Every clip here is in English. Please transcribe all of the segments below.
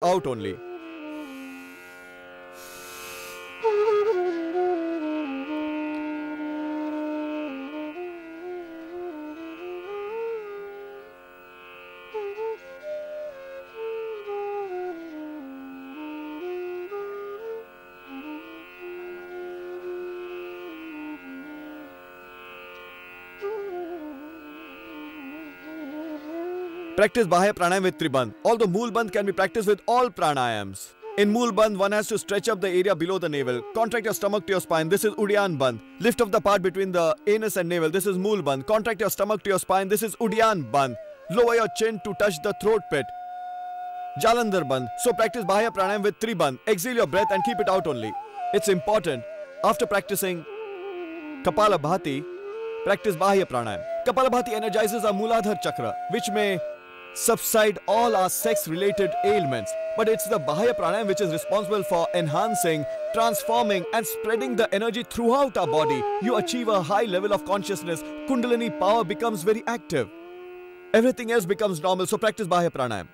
out only. Practice Bahya Pranayam with Tribandh. Although Mool Bandh can be practiced with all pranayams. In Mool Bandh, one has to stretch up the area below the navel. Contract your stomach to your spine. This is Udyan Bandh. Lift up the part between the anus and navel. This is Mool Bandh. Contract your stomach to your spine. This is Udyan Bandh. Lower your chin to touch the throat pit. Jalandhar Bandh. So practice Bahya Pranayam with Tribandh. Exhale your breath and keep it out only. It's important. After practicing Kapalabhati, practice Bahya Pranayam. Kapalabhati energizes our Mooladhara Chakra, which may subside all our sex-related ailments. But it's the Bahya Pranayam which is responsible for enhancing, transforming and spreading the energy throughout our body. You achieve a high level of consciousness. Kundalini power becomes very active. Everything else becomes normal. So practice Bahya Pranayam.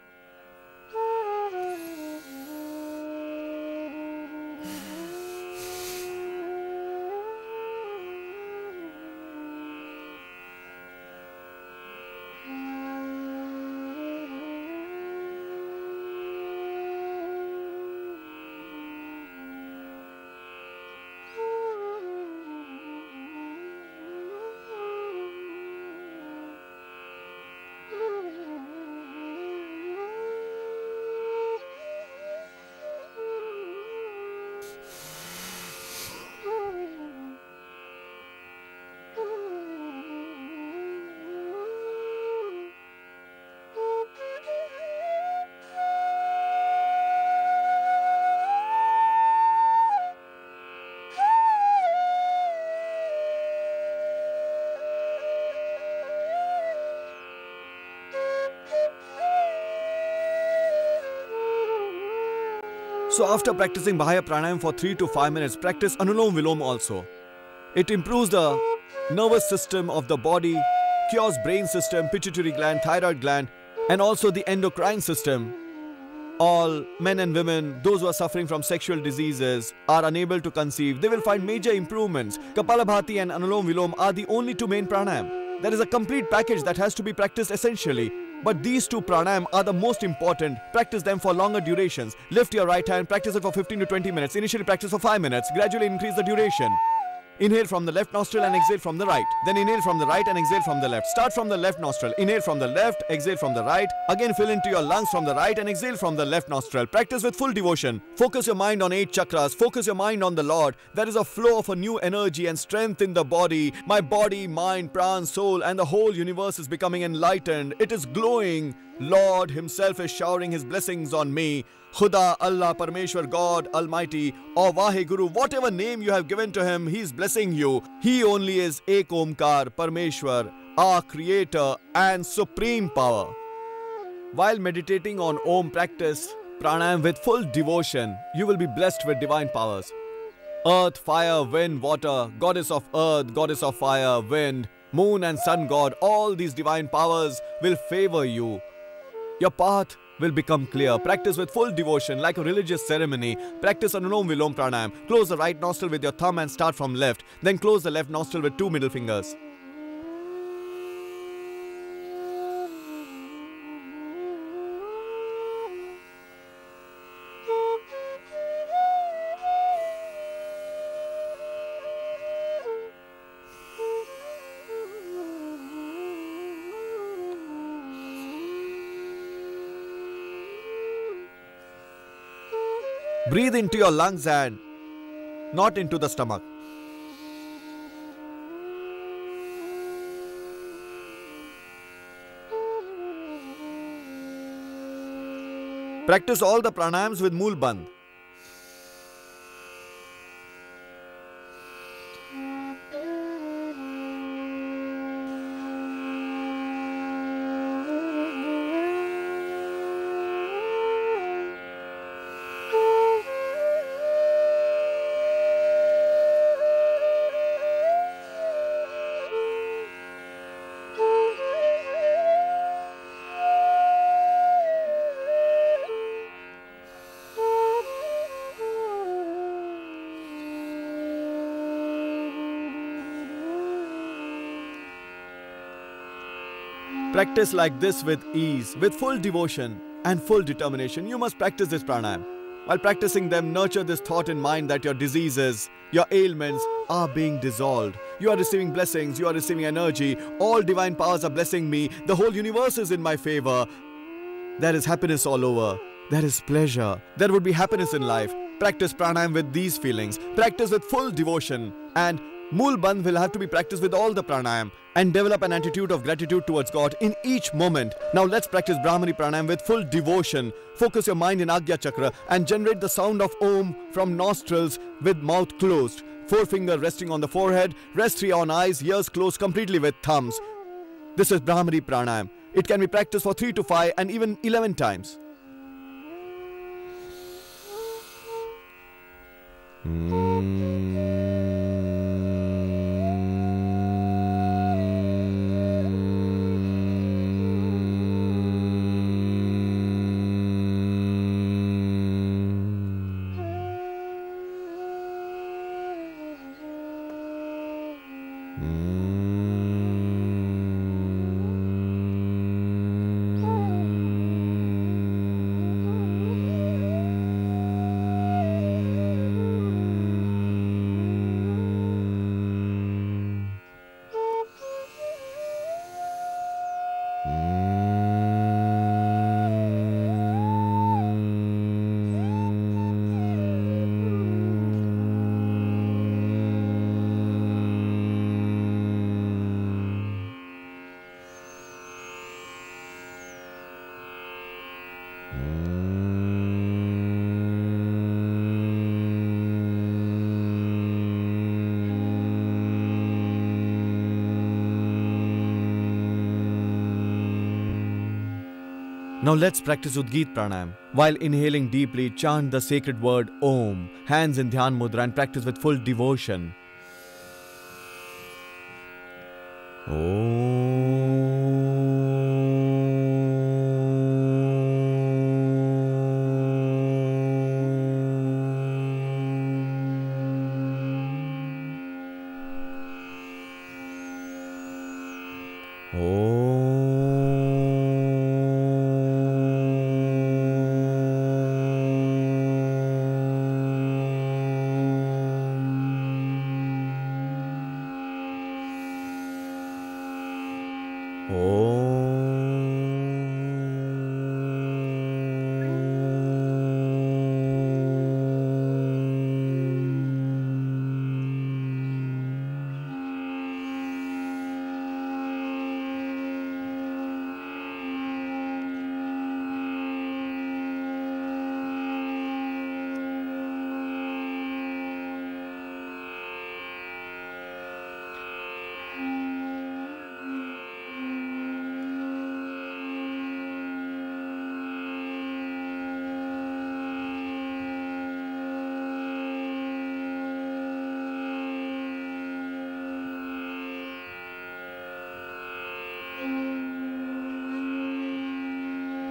So after practicing Bahya Pranayam for 3 to 5 minutes, practice Anulom Vilom also. It improves the nervous system of the body, cures brain system, pituitary gland, thyroid gland, and also the endocrine system. All men and women, those who are suffering from sexual diseases, are unable to conceive, they will find major improvements. Kapalabhati and Anulom Vilom are the only two main pranayam. There is a complete package that has to be practiced essentially. But these two pranayam are the most important. Practice them for longer durations. Lift your right hand, practice it for 15 to 20 minutes. Initially practice for 5 minutes. Gradually increase the duration. Inhale from the left nostril and exhale from the right. Then inhale from the right and exhale from the left. Start from the left nostril. Inhale from the left, exhale from the right. Again fill into your lungs from the right and exhale from the left nostril. Practice with full devotion. Focus your mind on 8 chakras. Focus your mind on the Lord. There is a flow of a new energy and strength in the body. My body, mind, pran, soul and the whole universe is becoming enlightened. It is glowing. Lord himself is showering his blessings on me. Khuda, Allah, Parmeshwar, God, Almighty, or Vaheguru, whatever name you have given to him, he is blessing you. He only is Ek Omkar, Parmeshwar, our creator and supreme power. While meditating on Om, practice pranayam with full devotion. You will be blessed with divine powers. Earth, fire, wind, water, goddess of earth, goddess of fire, wind, moon and sun god, all these divine powers will favor you. Your path will become clear. Practice with full devotion like a religious ceremony. Practice Anulom Vilom Pranayam. Close the right nostril with your thumb and start from left. Then close the left nostril with 2 middle fingers. Breathe into your lungs and not into the stomach. Practice all the pranayams with Mool Bandh. Practice like this with ease, with full devotion and full determination. You must practice this pranayam. While practicing them, nurture this thought in mind that your diseases, your ailments are being dissolved. You are receiving blessings, you are receiving energy. All divine powers are blessing me. The whole universe is in my favor. There is happiness all over. There is pleasure. There would be happiness in life. Practice pranayam with these feelings. Practice with full devotion. And Mool Bandh will have to be practiced with all the pranayam and develop an attitude of gratitude towards God in each moment. Now let's practice Brahmari pranayam with full devotion. Focus your mind in Agya Chakra and generate the sound of Om from nostrils with mouth closed. Forefinger resting on the forehead, rest 3 on eyes, ears closed completely with thumbs. This is Brahmari pranayam. It can be practiced for 3 to 5 and even 11 times. Now let's practice Udgit Pranayam. While inhaling deeply, chant the sacred word Om. Hands in Dhyan Mudra and practice with full devotion.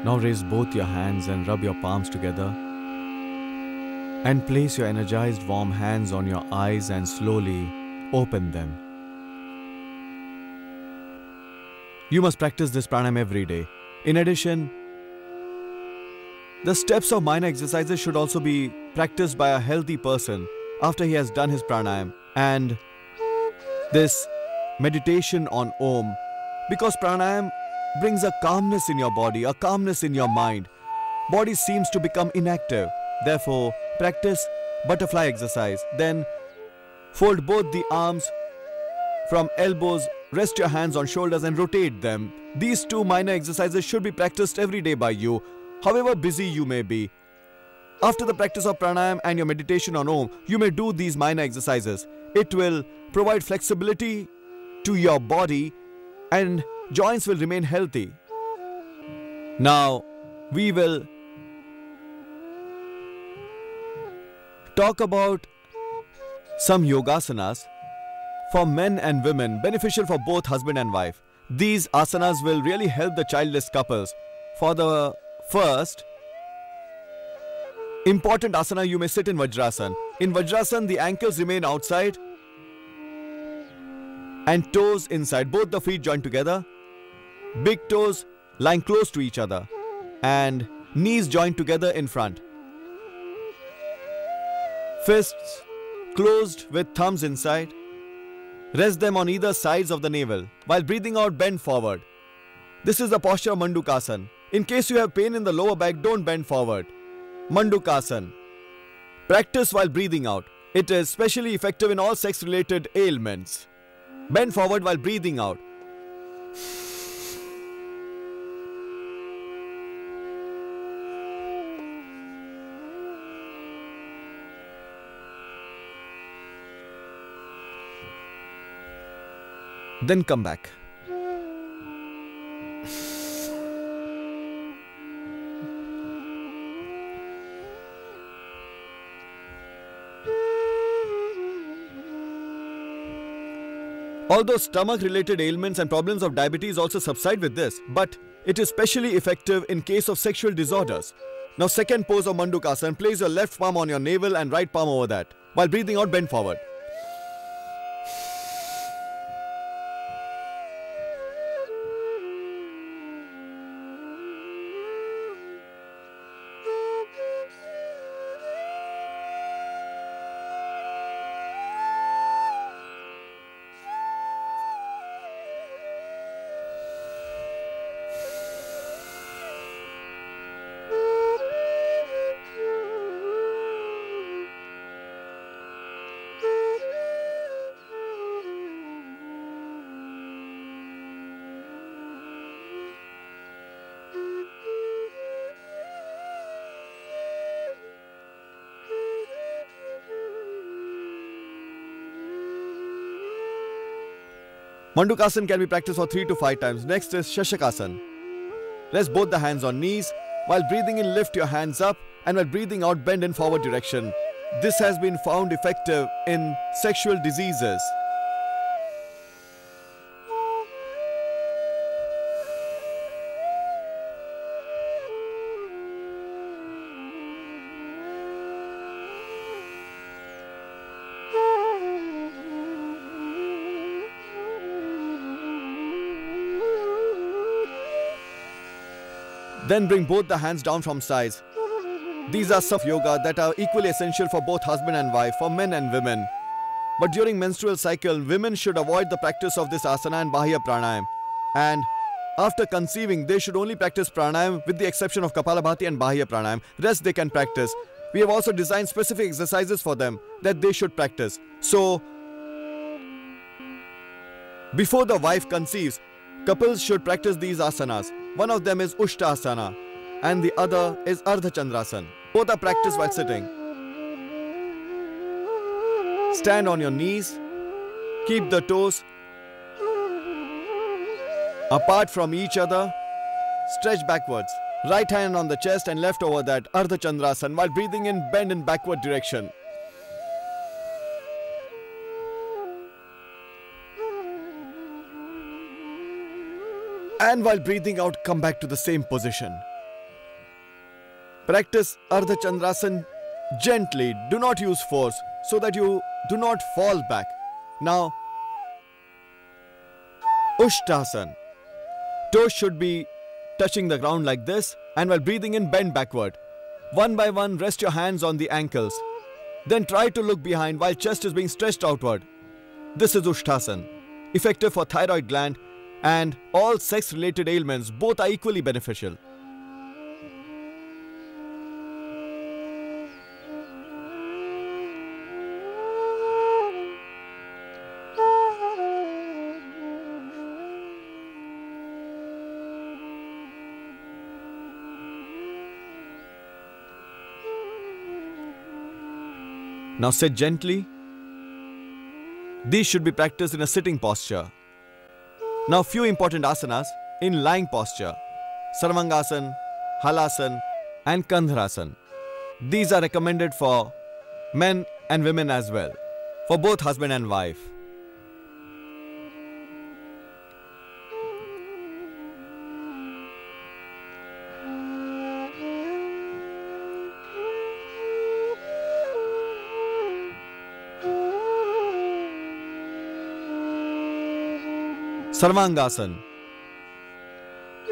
Now raise both your hands and rub your palms together and place your energized warm hands on your eyes and slowly open them. You must practice this pranayam every day. In addition, the steps of minor exercises should also be practiced by a healthy person after he has done his pranayam, and this meditation on Om, because pranayam brings a calmness in your body, a calmness in your mind. Body seems to become inactive. Therefore, practice butterfly exercise. Then fold both the arms from elbows, rest your hands on shoulders and rotate them. These 2 minor exercises should be practiced every day by you, however busy you may be. After the practice of pranayam and your meditation on Om, you may do these minor exercises. It will provide flexibility to your body and joints will remain healthy. Now, we will talk about some yogasanas for men and women, beneficial for both husband and wife. These asanas will really help the childless couples. For the first important asana, you may sit in Vajrasan. In Vajrasan, the ankles remain outside and toes inside, both the feet joined together. Big toes lying close to each other and knees joined together in front. Fists closed with thumbs inside. Rest them on either sides of the navel. While breathing out, bend forward. This is the posture of Mandukasana. In case you have pain in the lower back, don't bend forward. Mandukasana. Practice while breathing out. It is especially effective in all sex-related ailments. Bend forward while breathing out. Then come back. Although stomach-related ailments and problems of diabetes also subside with this, but it is specially effective in case of sexual disorders. Now, second pose of Mandukasana, place your left palm on your navel and right palm over that. While breathing out, bend forward. Mandukasana can be practiced for 3 to 5 times. Next is Shashakasana. Rest both the hands on knees. While breathing in, lift your hands up, and while breathing out, bend in forward direction. This has been found effective in sexual diseases. Then bring both the hands down from sides. These are some yoga that are equally essential for both husband and wife, for men and women. But during menstrual cycle, women should avoid the practice of this asana and Bahya Pranayam. And after conceiving, they should only practice pranayam with the exception of Kapalabhati and Bahya Pranayam. Rest they can practice. We have also designed specific exercises for them that they should practice. So, before the wife conceives, couples should practice these asanas. One of them is Ushtasana and the other is Ardha Chandrasana. Both are practiced while sitting. Stand on your knees. Keep the toes apart from each other. Stretch backwards. Right hand on the chest and left over that, Ardha Chandrasana. While breathing in, bend in backward direction. And while breathing out, come back to the same position. Practice Ardha Chandrasana gently. Do not use force so that you do not fall back. Now, Ushtasana. Toes should be touching the ground like this, and while breathing in, bend backward. One by one, rest your hands on the ankles. Then try to look behind while chest is being stretched outward. This is Ushtasana. Effective for thyroid gland and all sex-related ailments. Both are equally beneficial. Now sit gently. These should be practiced in a sitting posture. Now few important asanas in lying posture. Sarvangasana, Halasana and Kandharasana. These are recommended for men and women as well, for both husband and wife. Sarvangasana.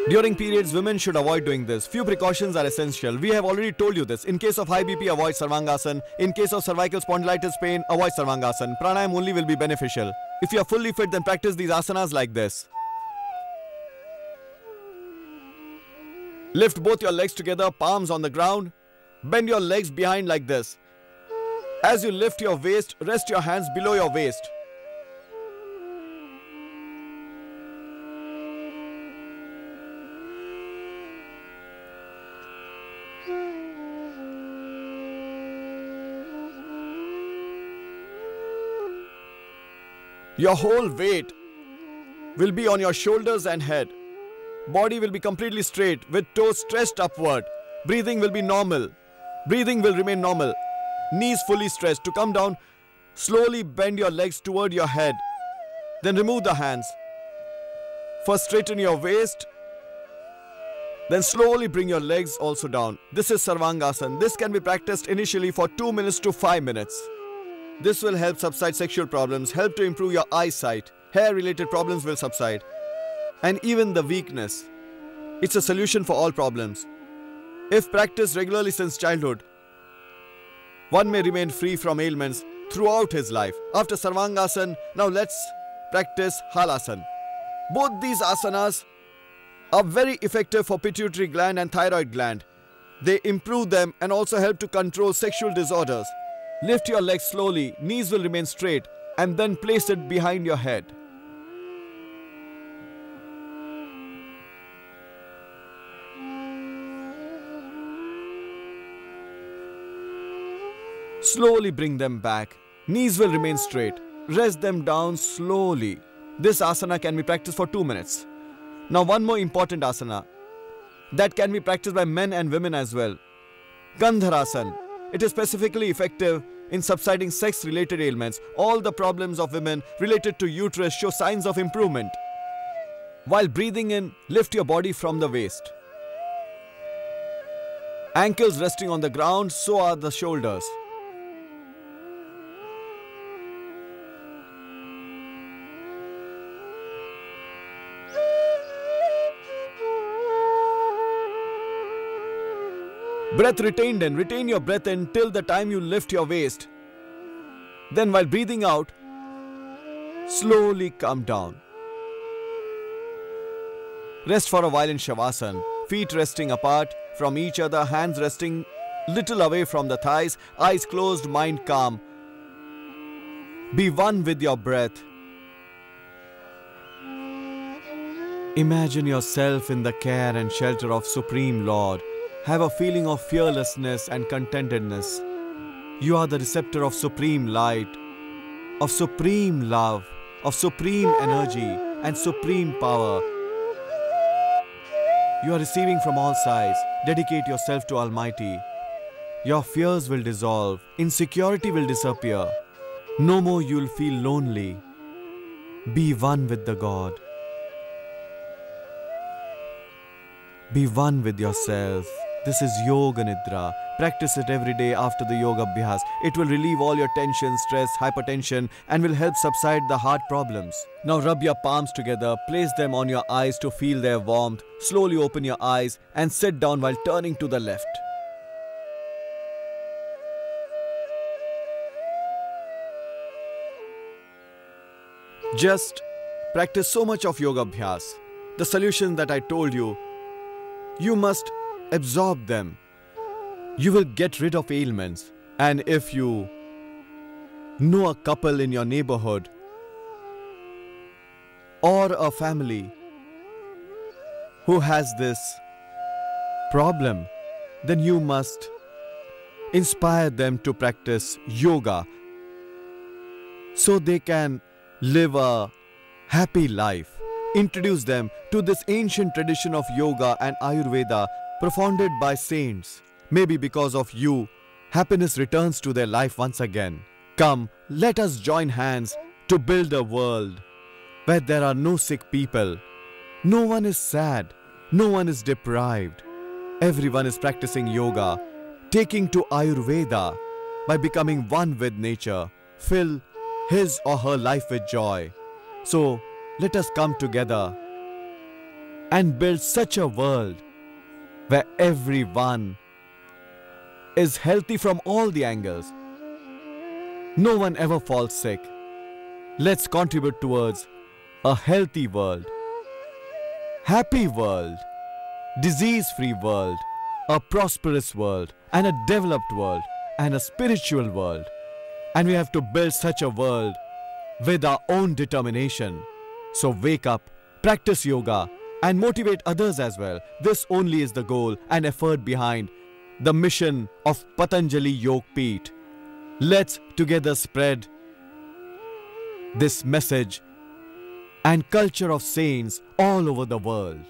During periods, women should avoid doing this. Few precautions are essential. We have already told you this. In case of high BP, avoid Sarvangasana. In case of cervical spondylitis pain, avoid Sarvangasana. Pranayam only will be beneficial. If you are fully fit, then practice these asanas like this. Lift both your legs together, palms on the ground. Bend your legs behind like this. As you lift your waist, rest your hands below your waist. Your whole weight will be on your shoulders and head. Body will be completely straight with toes stretched upward. Breathing will be normal. Breathing will remain normal. Knees fully stretched. To come down, slowly bend your legs toward your head. Then remove the hands. First straighten your waist. Then slowly bring your legs also down. This is Sarvangasana. This can be practiced initially for 2 minutes to 5 minutes. This will help subside sexual problems, help to improve your eyesight. Hair-related problems will subside. And even the weakness. It's a solution for all problems. If practiced regularly since childhood, one may remain free from ailments throughout his life. After Sarvangasana, now let's practice Halasana. Both these asanas are very effective for pituitary gland and thyroid gland. They improve them and also help to control sexual disorders. Lift your legs slowly, knees will remain straight, and then place it behind your head. Slowly bring them back. Knees will remain straight. Rest them down slowly. This asana can be practiced for 2 minutes. Now one more important asana that can be practiced by men and women as well. Gandharasana. It is specifically effective in subsiding sex-related ailments. All the problems of women related to uterus show signs of improvement. While breathing in, lift your body from the waist. Ankles resting on the ground, so are the shoulders. Breath retained in. Retain your breath in till the time you lift your waist. Then while breathing out, slowly come down. Rest for a while in Shavasana. Feet resting apart from each other, hands resting little away from the thighs, eyes closed, mind calm. Be one with your breath. Imagine yourself in the care and shelter of Supreme Lord. Have a feeling of fearlessness and contentedness. You are the receptor of supreme light, of supreme love, of supreme energy and supreme power. You are receiving from all sides. Dedicate yourself to Almighty. Your fears will dissolve. Insecurity will disappear. No more you'll feel lonely. Be one with the God. Be one with yourself. This is Yoga Nidra. Practice it every day after the Yoga Abhyas. It will relieve all your tension, stress, hypertension and will help subside the heart problems. Now rub your palms together, place them on your eyes to feel their warmth. Slowly open your eyes and sit down while turning to the left. Just practice so much of Yoga Abhyas. The solution that I told you, you must absorb them. You will get rid of ailments. And if you know a couple in your neighborhood or a family who has this problem, then you must inspire them to practice yoga so they can live a happy life. Introduce them to this ancient tradition of yoga and Ayurveda profounded by saints. Maybe because of you, happiness returns to their life once again. Come, let us join hands to build a world where there are no sick people. No one is sad. No one is deprived. Everyone is practicing yoga, taking to Ayurveda by becoming one with nature. Fill his or her life with joy. So, let us come together and build such a world where everyone is healthy from all the angles. No one ever falls sick. Let's contribute towards a healthy world, happy world, disease-free world, a prosperous world, and a developed world, and a spiritual world. And we have to build such a world with our own determination. So wake up, practice yoga, and motivate others as well. This only is the goal and effort behind the mission of Patanjali Yog Peeth. Let's together spread this message and culture of saints all over the world.